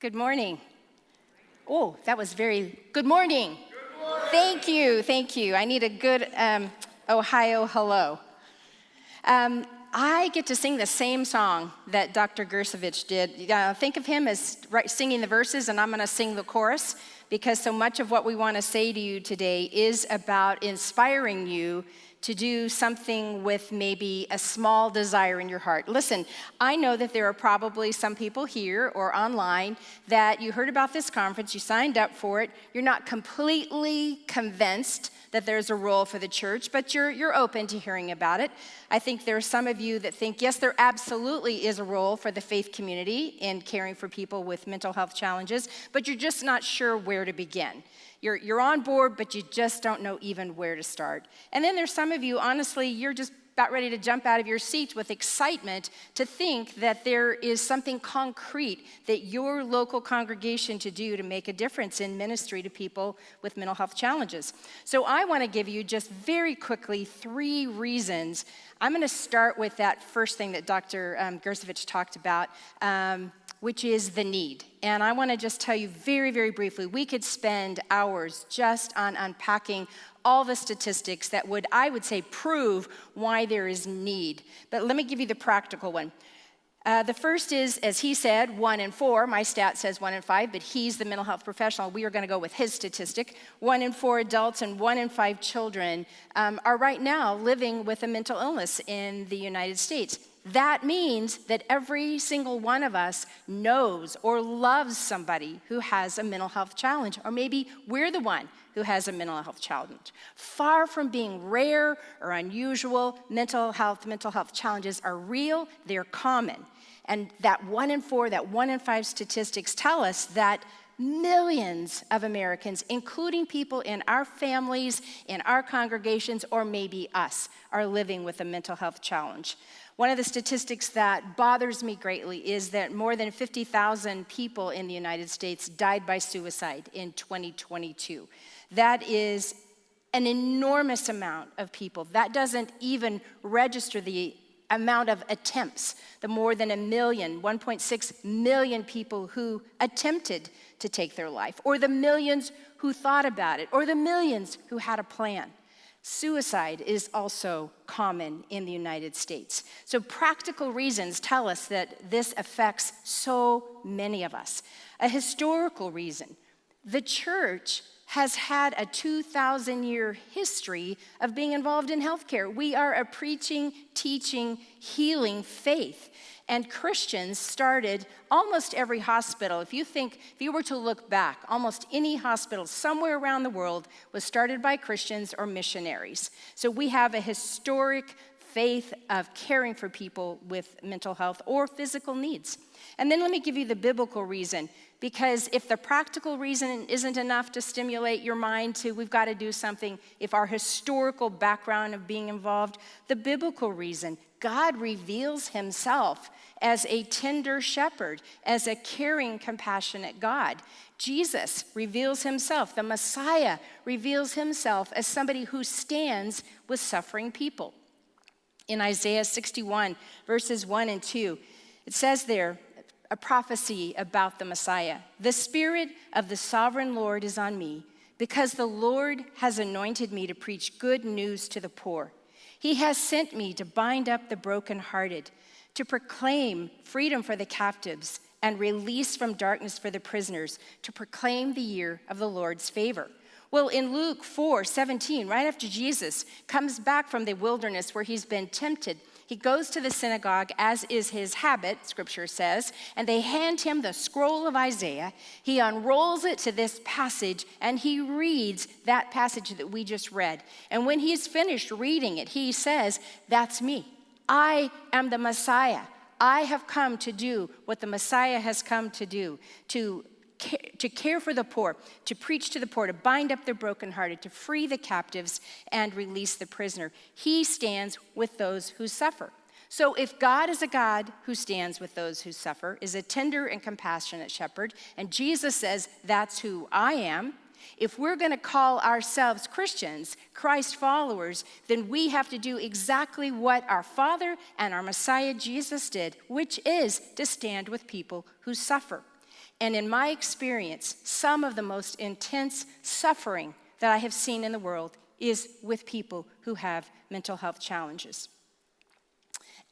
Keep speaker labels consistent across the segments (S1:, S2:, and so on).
S1: Good morning. Oh, that was very good morning. Good morning. Thank you. I need a good Ohio hello. I get to sing the same song that Dr. Gersovich did. Think of him as singing the verses, and I'm going to sing the chorus, because so much of what we want to say to you today is about inspiring you to do something with maybe a small desire in your heart. Listen, I know that there are probably some people here or online that you heard about this conference, you signed up for it, you're not completely convinced that there's a role for the church, but you're open to hearing about it. I think there are some of you that think, yes, there absolutely is a role for the faith community in caring for people with mental health challenges, but you're just not sure where to begin. You're on board, but you just don't know even where to start. And then there's some of you, honestly, you're just about ready to jump out of your seats with excitement to think that there is something concrete that your local congregation to do to make a difference in ministry to people with mental health challenges. So I want to give you just very quickly 3 reasons. I'm going to start with that first thing that Dr. Gersovich talked about, which is the need. And I want to just tell you very, very briefly, we could spend hours just on unpacking all the statistics that would, I would say, prove why there is need. But let me give you the practical one. The first is, as he said, 1 in 4. My stat says 1 in 5, but he's the mental health professional. We are going to go with his statistic. 1 in 4 adults and 1 in 5 children are right now living with a mental illness in the United States. That means that every single one of us knows or loves somebody who has a mental health challenge, or maybe we're the one who has a mental health challenge. Far from being rare or unusual, mental health challenges are real, they're common. And that 1 in 4, that 1 in 5 statistics tell us that millions of Americans, including people in our families, in our congregations, or maybe us, are living with a mental health challenge. One of the statistics that bothers me greatly is that more than 50,000 people in the United States died by suicide in 2022. That is an enormous amount of people. That doesn't even register the amount of attempts, the more than 1.6 million people who attempted to take their life, or the millions who thought about it, or the millions who had a plan. Suicide is also common in the United States. So practical reasons tell us that this affects so many of us. A historical reason: the church has had a 2,000-year history of being involved in healthcare. We are a preaching, teaching, healing faith. And Christians started almost every hospital. If you were to look back, almost any hospital somewhere around the world was started by Christians or missionaries. So we have a historic faith of caring for people with mental health or physical needs. And then let me give you the biblical reason, because if the practical reason isn't enough to stimulate your mind to we've got to do something, if our historical background of being involved, the biblical reason: God reveals himself as a tender shepherd, as a caring, compassionate God. Jesus reveals himself, the Messiah reveals himself as somebody who stands with suffering people. In Isaiah 61, verses 1 and 2, it says there, a prophecy about the Messiah: "The Spirit of the Sovereign Lord is on me, because the Lord has anointed me to preach good news to the poor. He has sent me to bind up the brokenhearted, to proclaim freedom for the captives and release from darkness for the prisoners, to proclaim the year of the Lord's favor." Well, in Luke 4:17, right after Jesus comes back from the wilderness where he's been tempted, he goes to the synagogue, as is his habit, Scripture says, and they hand him the scroll of Isaiah. He unrolls it to this passage, and he reads that passage that we just read. And when he's finished reading it, he says, "That's me. I am the Messiah. I have come to do what the Messiah has come to do, to care for the poor, to preach to the poor, to bind up the brokenhearted, to free the captives and release the prisoner." He stands with those who suffer. So if God is a God who stands with those who suffer, is a tender and compassionate shepherd, and Jesus says, "That's who I am," if we're going to call ourselves Christians, Christ followers, then we have to do exactly what our Father and our Messiah Jesus did, which is to stand with people who suffer. And in my experience, some of the most intense suffering that I have seen in the world is with people who have mental health challenges.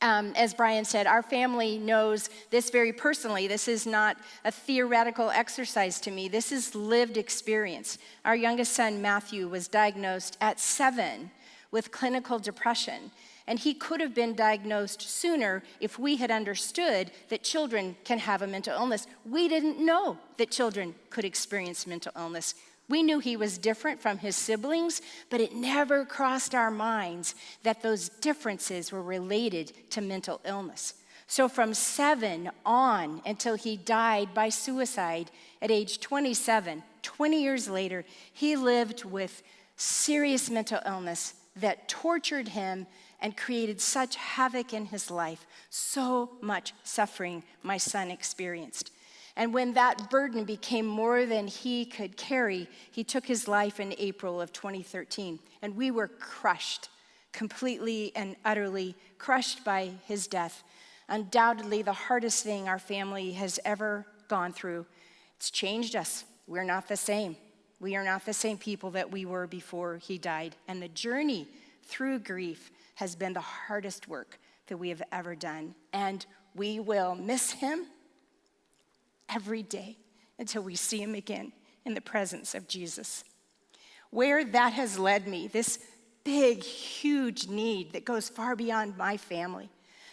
S1: As Brian said, our family knows this very personally. This is not a theoretical exercise to me. This is lived experience. Our youngest son, Matthew, was diagnosed at 7 with clinical depression. And he could have been diagnosed sooner if we had understood that children can have a mental illness. We didn't know that children could experience mental illness. We knew he was different from his siblings, but it never crossed our minds that those differences were related to mental illness. So from 7 on until he died by suicide at age 27, 20 years later, he lived with serious mental illness that tortured him and created such havoc in his life, so much suffering my son experienced. And when that burden became more than he could carry, he took his life in April of 2013. And we were crushed, completely and utterly crushed by his death. Undoubtedly the hardest thing our family has ever gone through. It's changed us. We're not the same. We are not the same people that we were before he died. And the journey through grief has been the hardest work that we have ever done. And we will miss him every day until we see him again in the presence of Jesus. Where that has led me, this big, huge need that goes far beyond my family,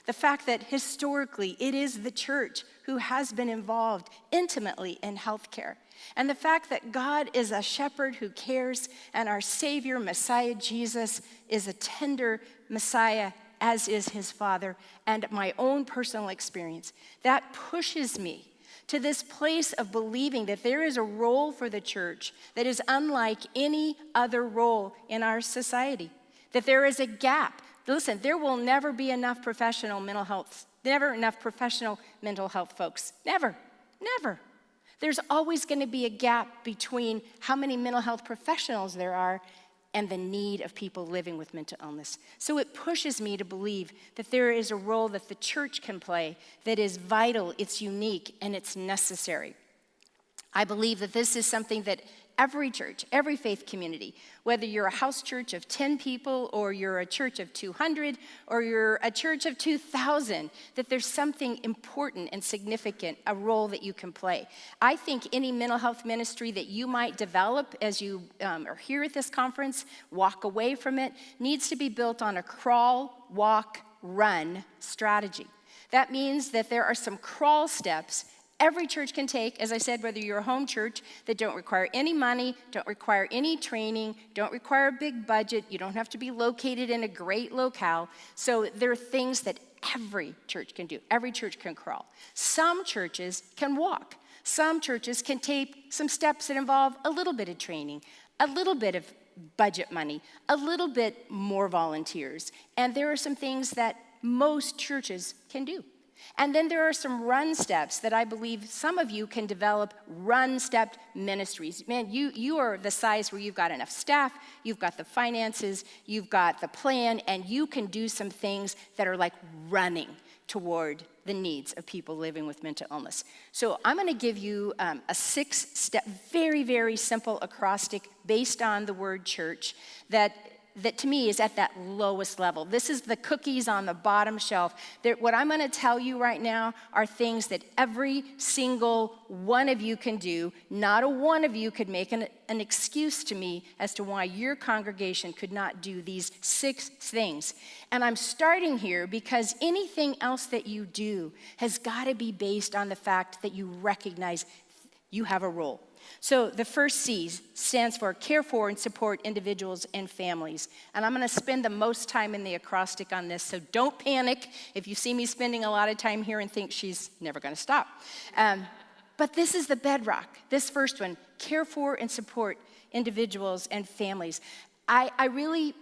S1: the fact that historically it is the church who has been involved intimately in healthcare, and the fact that God is a shepherd who cares, and our Savior, Messiah Jesus, is a tender Messiah, as is his Father, and my own personal experience, that pushes me to this place of believing that there is a role for the church that is unlike any other role in our society, that there is a gap. Listen, there will never be enough professional mental health, never enough professional mental health folks. Never, never. There's always going to be a gap between how many mental health professionals there are and the need of people living with mental illness. So it pushes me to believe that there is a role that the church can play that is vital, it's unique, and it's necessary. I believe that this is something that every church, every faith community, whether you're a house church of 10 people or you're a church of 200 or you're a church of 2,000, that there's something important and significant, a role that you can play. I think any mental health ministry that you might develop as you are here at this conference, walk away from it, needs to be built on a crawl, walk, run strategy. That means that there are some crawl steps every church can take, as I said, whether you're a home church, that don't require any money, don't require any training, don't require a big budget, you don't have to be located in a great locale. So there are things that every church can do. Every church can crawl. Some churches can walk. Some churches can take some steps that involve a little bit of training, a little bit of budget money, a little bit more volunteers. And there are some things that most churches can do. And then there are some run steps that I believe some of you can develop run-stepped ministries. Man, you are the size where you've got enough staff, you've got the finances, you've got the plan, and you can do some things that are like running toward the needs of people living with mental illness. So I'm going to give you a 6-step, very, very simple acrostic based on the word church that to me is at that lowest level. This is the cookies on the bottom shelf. What I'm going to tell you right now are things that every single one of you can do. Not a one of you could make an excuse to me as to why your congregation could not do these 6 things. And I'm starting here because anything else that you do has got to be based on the fact that you recognize you have a role. So the first C stands for care for and support individuals and families. And I'm going to spend the most time in the acrostic on this, so don't panic if you see me spending a lot of time here and think she's never going to stop. But this is the bedrock, this first one, care for and support individuals and families. I really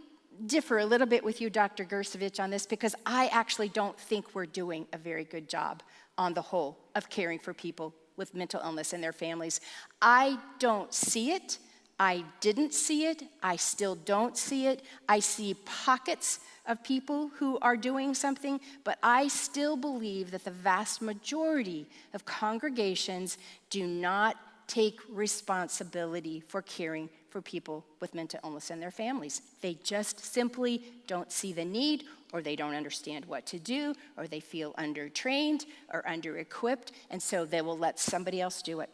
S1: differ a little bit with you, Dr. Gersovich, on this because I actually don't think we're doing a very good job on the whole of caring for people with mental illness and their families. I don't see it. I didn't see it. I still don't see it. I see pockets of people who are doing something, but I still believe that the vast majority of congregations do not take responsibility for caring for people with mental illness and their families. They just simply don't see the need, or they don't understand what to do, or they feel undertrained or under-equipped, and so they will let somebody else do it.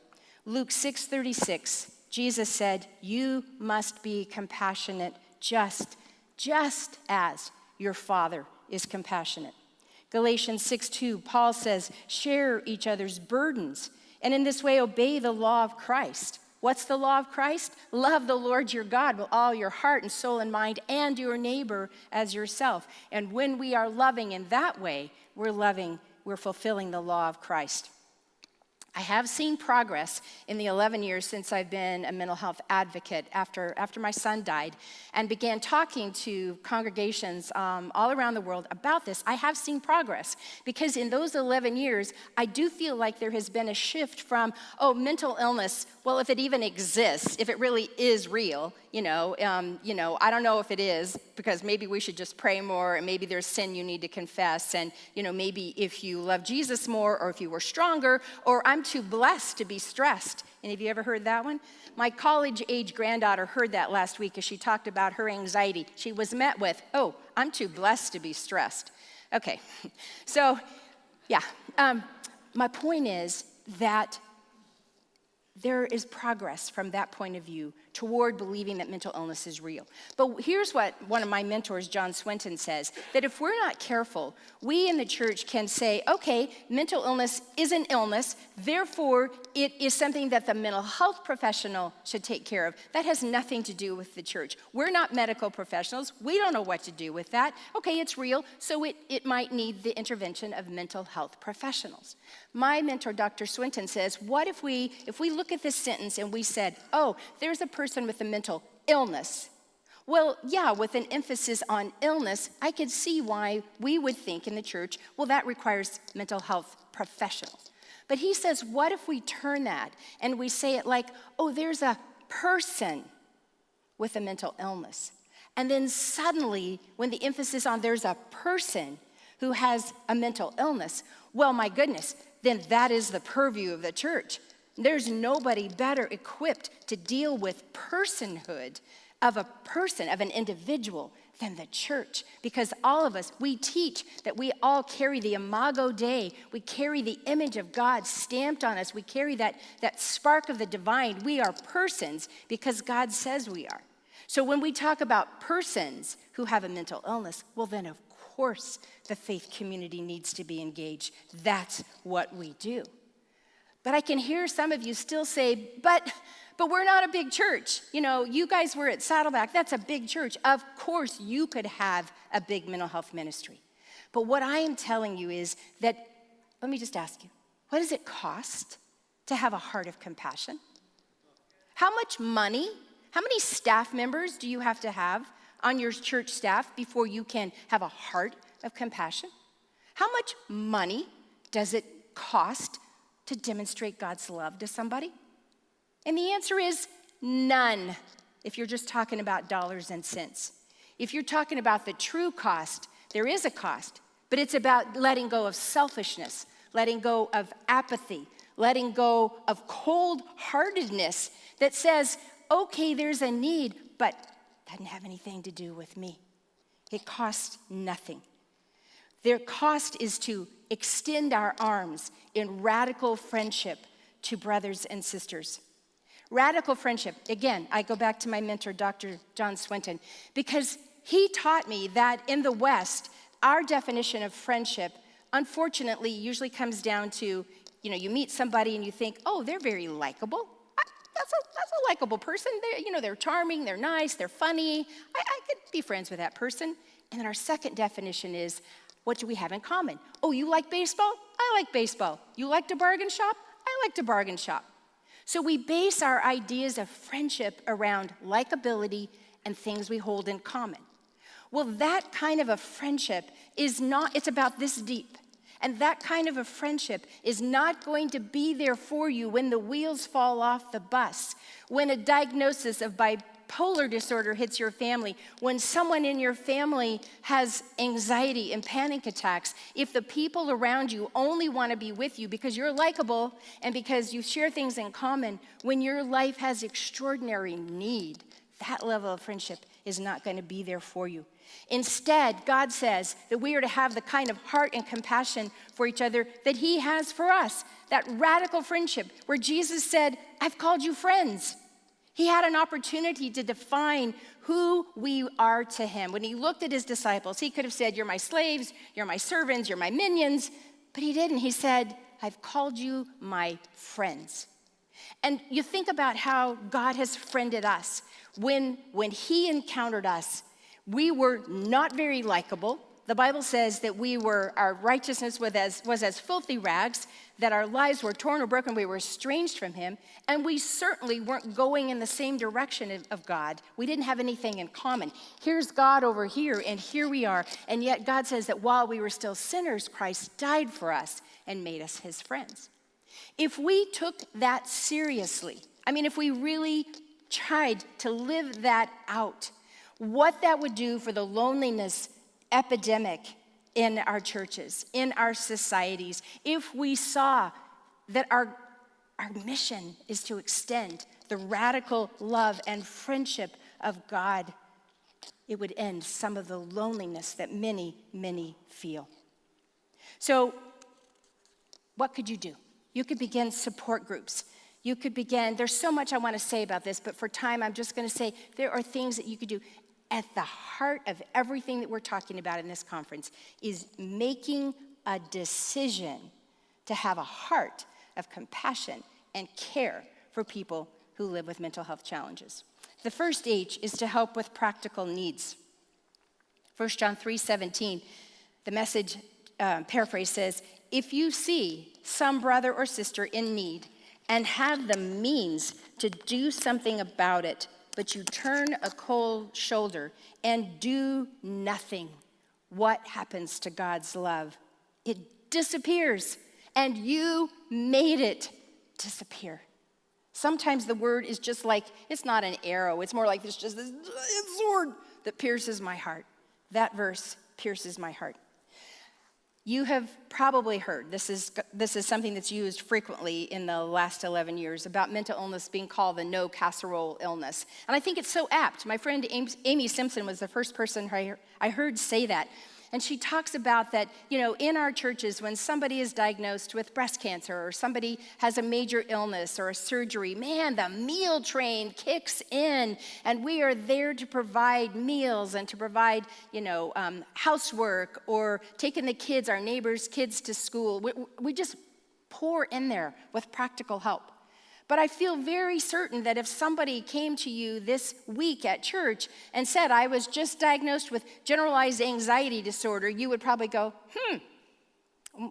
S1: Luke 6:36, Jesus said, "You must be compassionate just as your Father is compassionate." Galatians 6:2, Paul says, "Share each other's burdens, and in this way obey the law of Christ." What's the law of Christ? Love the Lord your God with all your heart and soul and mind, and your neighbor as yourself. And when we are loving in that way, we're fulfilling the law of Christ. I have seen progress in the 11 years since I've been a mental health advocate after my son died, and began talking to congregations all around the world about this. I have seen progress because in those 11 years, I do feel like there has been a shift from, mental illness, well, if it even exists, if it really is real, I don't know if it is, because maybe we should just pray more, and maybe there's sin you need to confess, and maybe if you love Jesus more, or if you were stronger, or I'm too blessed to be stressed. Any of you ever heard that one? My college-age granddaughter heard that last week as she talked about her anxiety. She was met with, I'm too blessed to be stressed. Okay, so, yeah. My point is that there is progress from that point of view toward believing that mental illness is real. But here's what one of my mentors, John Swinton, says, that if we're not careful, we in the church can say, okay, mental illness is an illness, therefore it is something that the mental health professional should take care of. That has nothing to do with the church. We're not medical professionals. We don't know what to do with that. Okay, it's real, so it might need the intervention of mental health professionals. My mentor, Dr. Swinton, says, what if we look at this sentence and we said, there's a person with a mental illness. Well, yeah, with an emphasis on illness, I could see why we would think in the church, well, that requires mental health professionals. But he says, what if we turn that and we say it like, there's a person with a mental illness. And then suddenly, when the emphasis on there's a person who has a mental illness, well, my goodness, then that is the purview of the church. There's nobody better equipped to deal with personhood of a person, of an individual, than the church. Because all of us, we teach that we all carry the imago Dei. We carry the image of God stamped on us. We carry that spark of the divine. We are persons because God says we are. So when we talk about persons who have a mental illness, well then of course the faith community needs to be engaged. That's what we do. But I can hear some of you still say, but we're not a big church. You guys were at Saddleback. That's a big church. Of course, you could have a big mental health ministry. But what I am telling you is that, let me just ask you, what does it cost to have a heart of compassion? How much money, how many staff members do you have to have on your church staff before you can have a heart of compassion? How much money does it cost to demonstrate God's love to somebody? And the answer is none, if you're just talking about dollars and cents. If you're talking about the true cost, there is a cost, but it's about letting go of selfishness, letting go of apathy, letting go of cold-heartedness that says, okay, there's a need, but it doesn't have anything to do with me. It costs nothing. Their cost is to extend our arms in radical friendship to brothers and sisters. Radical friendship, again, I go back to my mentor, Dr. John Swinton, because he taught me that in the West, our definition of friendship, unfortunately, usually comes down to, you meet somebody and you think, they're very likable. That's a likable person. They're charming, they're nice, they're funny. I could be friends with that person. And then our second definition is, what do we have in common? You like baseball? I like baseball. You like to bargain shop? I like to bargain shop. So we base our ideas of friendship around likability and things we hold in common. Well, that kind of a friendship is not, it's about this deep. And that kind of a friendship is not going to be there for you when the wheels fall off the bus, when a diagnosis of bipolar disorder hits your family, when someone in your family has anxiety and panic attacks. If the people around you only want to be with you because you're likable and because you share things in common, when your life has extraordinary need, that level of friendship is not going to be there for you. Instead, God says that we are to have the kind of heart and compassion for each other that he has for us. That radical friendship where Jesus said, I've called you friends. He had an opportunity to define who we are to him. When he looked at his disciples, he could have said, you're my slaves, you're my servants, you're my minions. But he didn't. He said, I've called you my friends. And you think about how God has friended us. When he encountered us, we were not very likable. The Bible says that our righteousness was as filthy rags, that our lives were torn or broken, we were estranged from him, and we certainly weren't going in the same direction of God. We didn't have anything in common. Here's God over here, and here we are, and yet God says that while we were still sinners, Christ died for us and made us his friends. If we took that seriously, if we really tried to live that out, what that would do for the loneliness epidemic in our churches, in our societies, if we saw that our mission is to extend the radical love and friendship of God, it would end some of the loneliness that many, many feel. So, what could you do? You could begin support groups. You could begin, there's so much I want to say about this, but for time, I'm just going to say there are things that you could do. At the heart of everything that we're talking about in this conference is making a decision to have a heart of compassion and care for people who live with mental health challenges. The first H is to help with practical needs. 1 John 3:17, the Message paraphrase says, if you see some brother or sister in need and have the means to do something about it, but you turn a cold shoulder and do nothing, what happens to God's love? It disappears, and you made it disappear. Sometimes the word is just like, it's not an arrow, it's more like this sword that pierces my heart. That verse pierces my heart. You have probably heard, this is something that's used frequently in the last 11 years, about mental illness being called the no casserole illness. And I think it's so apt. My friend Amy Simpson was the first person I heard say that. And she talks about that, in our churches, when somebody is diagnosed with breast cancer or somebody has a major illness or a surgery, man, the meal train kicks in, and we are there to provide meals and to provide, housework or taking our neighbors' kids to school. We just pour in there with practical help. But I feel very certain that if somebody came to you this week at church and said, I was just diagnosed with generalized anxiety disorder, you would probably go,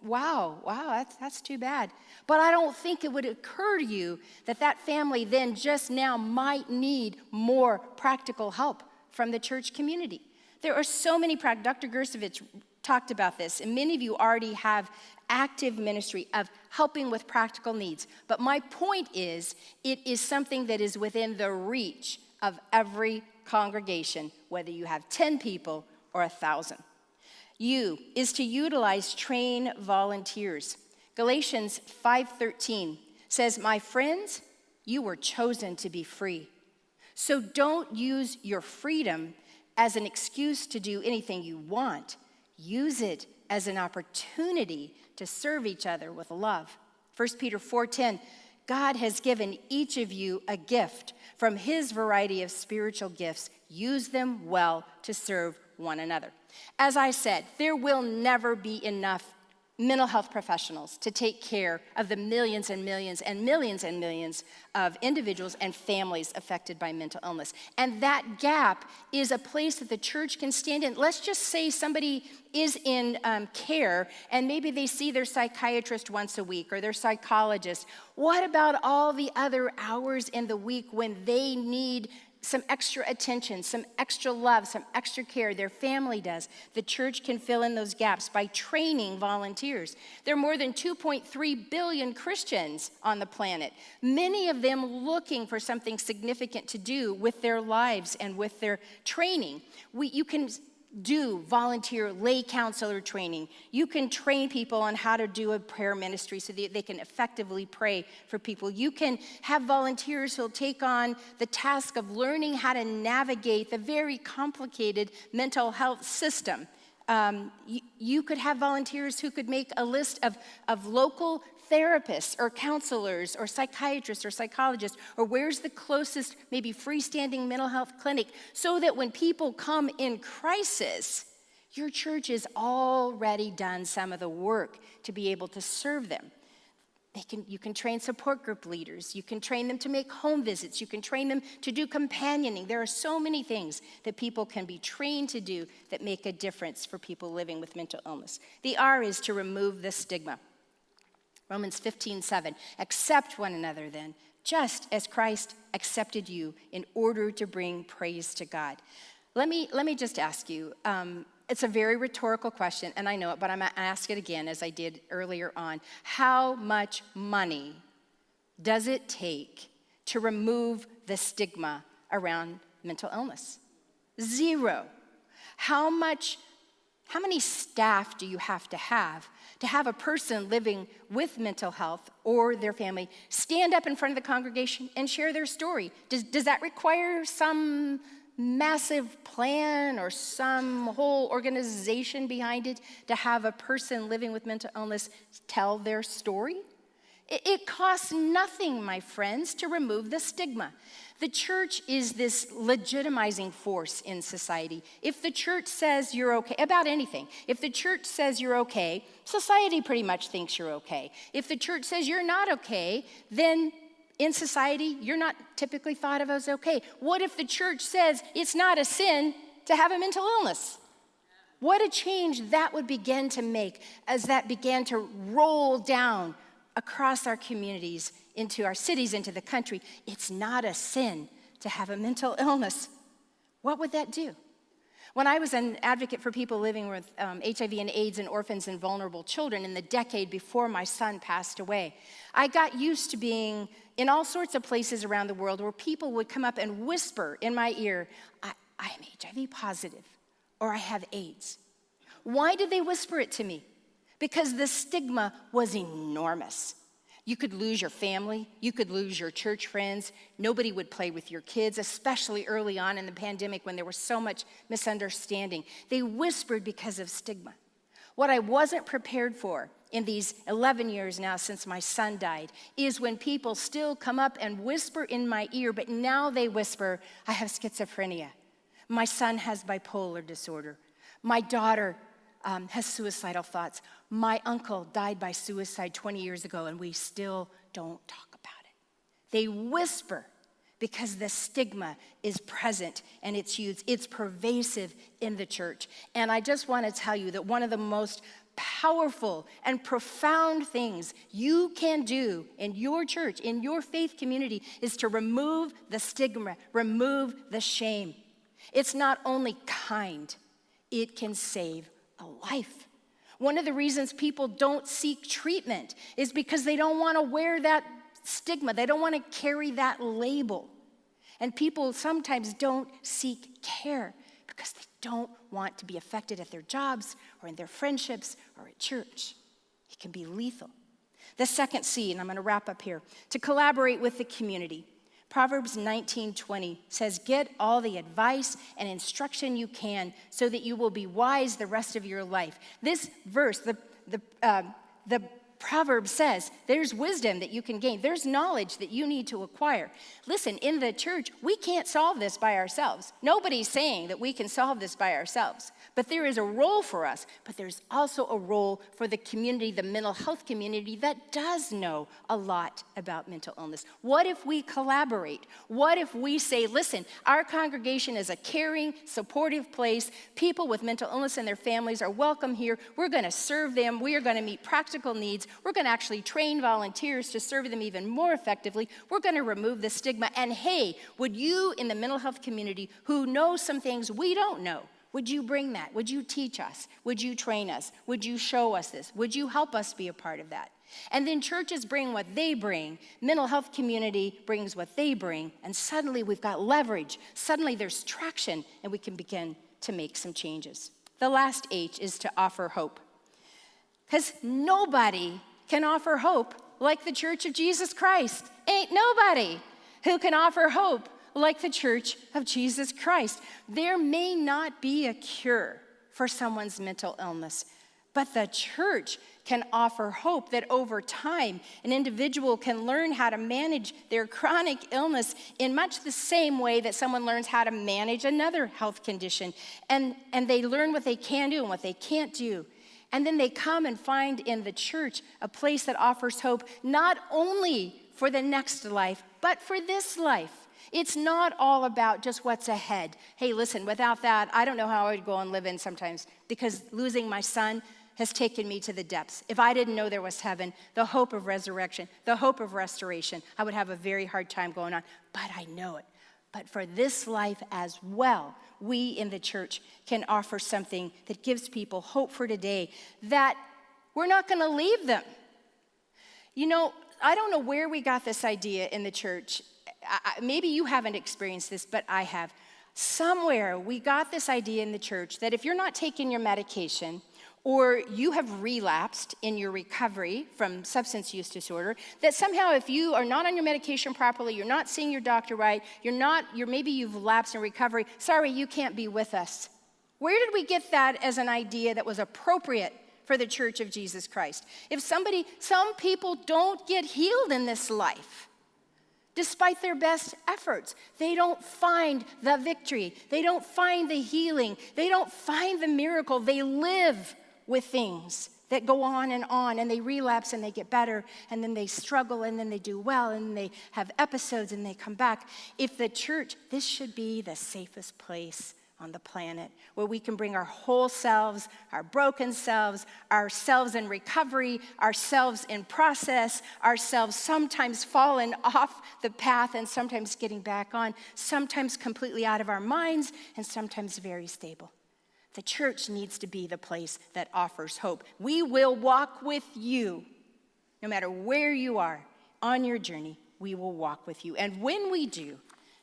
S1: wow, that's too bad. But I don't think it would occur to you that family then just now might need more practical help from the church community. There are so many Dr. Gersovich talked about this, and many of you already have active ministry of helping with practical needs. But my point is, it is something that is within the reach of every congregation, whether you have 10 people or 1,000. You is to utilize train volunteers. Galatians 5:13 says, my friends, you were chosen to be free. So don't use your freedom as an excuse to do anything you want. Use it as an opportunity to serve each other with love. 1 Peter 4:10, God has given each of you a gift from his variety of spiritual gifts. Use them well to serve one another. As I said, there will never be enough mental health professionals to take care of the millions and millions and millions and millions of individuals and families affected by mental illness. And that gap is a place that the church can stand in. Let's just say somebody is in care and maybe they see their psychiatrist once a week or their psychologist. What about all the other hours in the week when they need some extra attention, some extra love, some extra care. Their family does. The church can fill in those gaps by training volunteers. There are more than 2.3 billion Christians on the planet, many of them looking for something significant to do with their lives and with their training. You can do volunteer lay counselor training. You can train people on how to do a prayer ministry so that they can effectively pray for people. You can have volunteers who'll take on the task of learning how to navigate the very complicated mental health system. You could have volunteers who could make a list of local therapists or counselors or psychiatrists or psychologists, or where's the closest maybe freestanding mental health clinic, so that when people come in crisis, your church has already done some of the work to be able to serve them. You can train support group leaders. You can train them to make home visits. You can train them to do companioning. There are so many things that people can be trained to do that make a difference for people living with mental illness. The R is to remove the stigma. Romans 15:7, accept one another then, just as Christ accepted you in order to bring praise to God. Let me just ask you, it's a very rhetorical question, and I know it, but I'm going to ask it again as I did earlier on. How much money does it take to remove the stigma around mental illness? Zero. How many staff do you have to have a person living with mental health or their family stand up in front of the congregation and share their story? Does that require some massive plan or some whole organization behind it to have a person living with mental illness tell their story? It costs nothing, my friends, to remove the stigma. The church is this legitimizing force in society. If the church says you're okay about anything, if the church says you're okay, society pretty much thinks you're okay. If the church says you're not okay, then in society, you're not typically thought of as okay. What if the church says it's not a sin to have a mental illness? What a change that would begin to make as that began to roll down across our communities, into our cities, into the country. It's not a sin to have a mental illness. What would that do? When I was an advocate for people living with HIV and AIDS and orphans and vulnerable children in the decade before my son passed away, I got used to being in all sorts of places around the world where people would come up and whisper in my ear, I am HIV positive, or I have AIDS. Why did they whisper it to me? Because the stigma was enormous. You could lose your family, you could lose your church friends, nobody would play with your kids, especially early on in the pandemic when there was so much misunderstanding. They whispered because of stigma. What I wasn't prepared for in these 11 years now since my son died is when people still come up and whisper in my ear, but now they whisper, I have schizophrenia. My son has bipolar disorder. My daughter has suicidal thoughts. My uncle died by suicide 20 years ago, and we still don't talk about it. They whisper because the stigma is present and it's used. It's pervasive in the church. And I just want to tell you that one of the most powerful and profound things you can do in your church, in your faith community, is to remove the stigma, remove the shame. It's not only kind, it can save a life. One of the reasons people don't seek treatment is because they don't want to wear that stigma. They don't want to carry that label. And people sometimes don't seek care because they don't want to be affected at their jobs or in their friendships or at church. It can be lethal. The second C, and I'm going to wrap up here, to collaborate with the community. Proverbs 19:20 says, get all the advice and instruction you can so that you will be wise the rest of your life. This verse, the proverb says there's wisdom that you can gain. There's knowledge that you need to acquire. Listen, in the church, we can't solve this by ourselves. Nobody's saying that we can solve this by ourselves. But there is a role for us, but there's also a role for the community, the mental health community that does know a lot about mental illness. What if we collaborate? What if we say, listen, our congregation is a caring, supportive place. People with mental illness and their families are welcome here. We're going to serve them. We are going to meet practical needs. We're going to actually train volunteers to serve them even more effectively. We're going to remove the stigma. And hey, would you in the mental health community who know some things we don't know, would you bring that? Would you teach us? Would you train us? Would you show us this? Would you help us be a part of that? And then churches bring what they bring, mental health community brings what they bring, and suddenly we've got leverage. Suddenly there's traction, and we can begin to make some changes. The last H is to offer hope. Because nobody can offer hope like the Church of Jesus Christ. Ain't nobody who can offer hope like the Church of Jesus Christ. There may not be a cure for someone's mental illness, but the church can offer hope that over time, an individual can learn how to manage their chronic illness in much the same way that someone learns how to manage another health condition. And they learn what they can do and what they can't do. And then they come and find in the church a place that offers hope not only for the next life, but for this life. It's not all about just what's ahead. Hey, listen, without that, I don't know how I would go on living sometimes, because losing my son has taken me to the depths. If I didn't know there was heaven, the hope of resurrection, the hope of restoration, I would have a very hard time going on, but I know it. But for this life as well, we in the church can offer something that gives people hope for today, that we're not going to leave them. You know, I don't know where we got this idea in the church. Maybe you haven't experienced this, but I have. Somewhere we got this idea in the church that if you're not taking your medication, or you have relapsed in your recovery from substance use disorder, that somehow if you are not on your medication properly, you're not seeing your doctor right, maybe you've lapsed in recovery, sorry, you can't be with us. Where did we get that as an idea that was appropriate for the Church of Jesus Christ? Some people don't get healed in this life. Despite their best efforts, they don't find the victory. They don't find the healing. They don't find the miracle. They live with things that go on, and they relapse, and they get better, and then they struggle, and then they do well, and they have episodes, and they come back. If the church, this should be the safest place on the planet, where we can bring our whole selves, our broken selves, ourselves in recovery, ourselves in process, ourselves sometimes fallen off the path and sometimes getting back on, sometimes completely out of our minds, and sometimes very stable. The church needs to be the place that offers hope. We will walk with you, no matter where you are on your journey, we will walk with you. And when we do,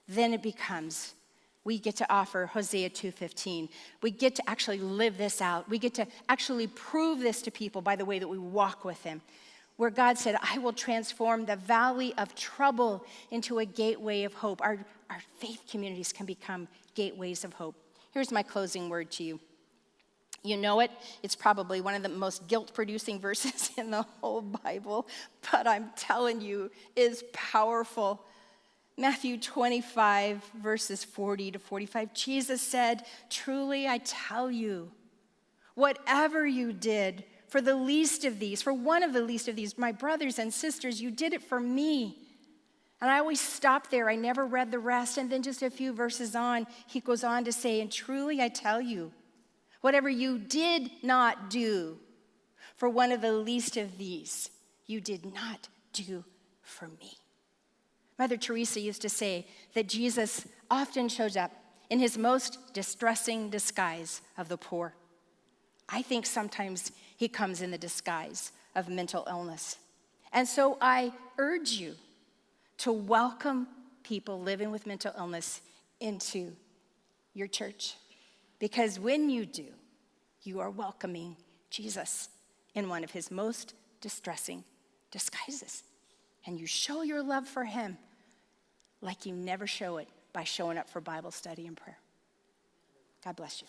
S1: then it becomes, we get to offer Hosea 2:15. We get to actually live this out. We get to actually prove this to people by the way that we walk with him. Where God said, I will transform the valley of trouble into a gateway of hope. Our faith communities can become gateways of hope. Here's my closing word to you. You know it. It's probably one of the most guilt-producing verses in the whole Bible, but I'm telling you, is powerful. Matthew 25, verses 40 to 45, Jesus said, truly I tell you, whatever you did for the least of these, for one of the least of these, my brothers and sisters, you did it for me. And I always stop there. I never read the rest. And then just a few verses on, he goes on to say, and truly I tell you, whatever you did not do for one of the least of these, you did not do for me. Mother Teresa used to say that Jesus often shows up in his most distressing disguise of the poor. I think sometimes he comes in the disguise of mental illness. And so I urge you to welcome people living with mental illness into your church. Because when you do, you are welcoming Jesus in one of his most distressing disguises. And you show your love for him like you never show it by showing up for Bible study and prayer. God bless you.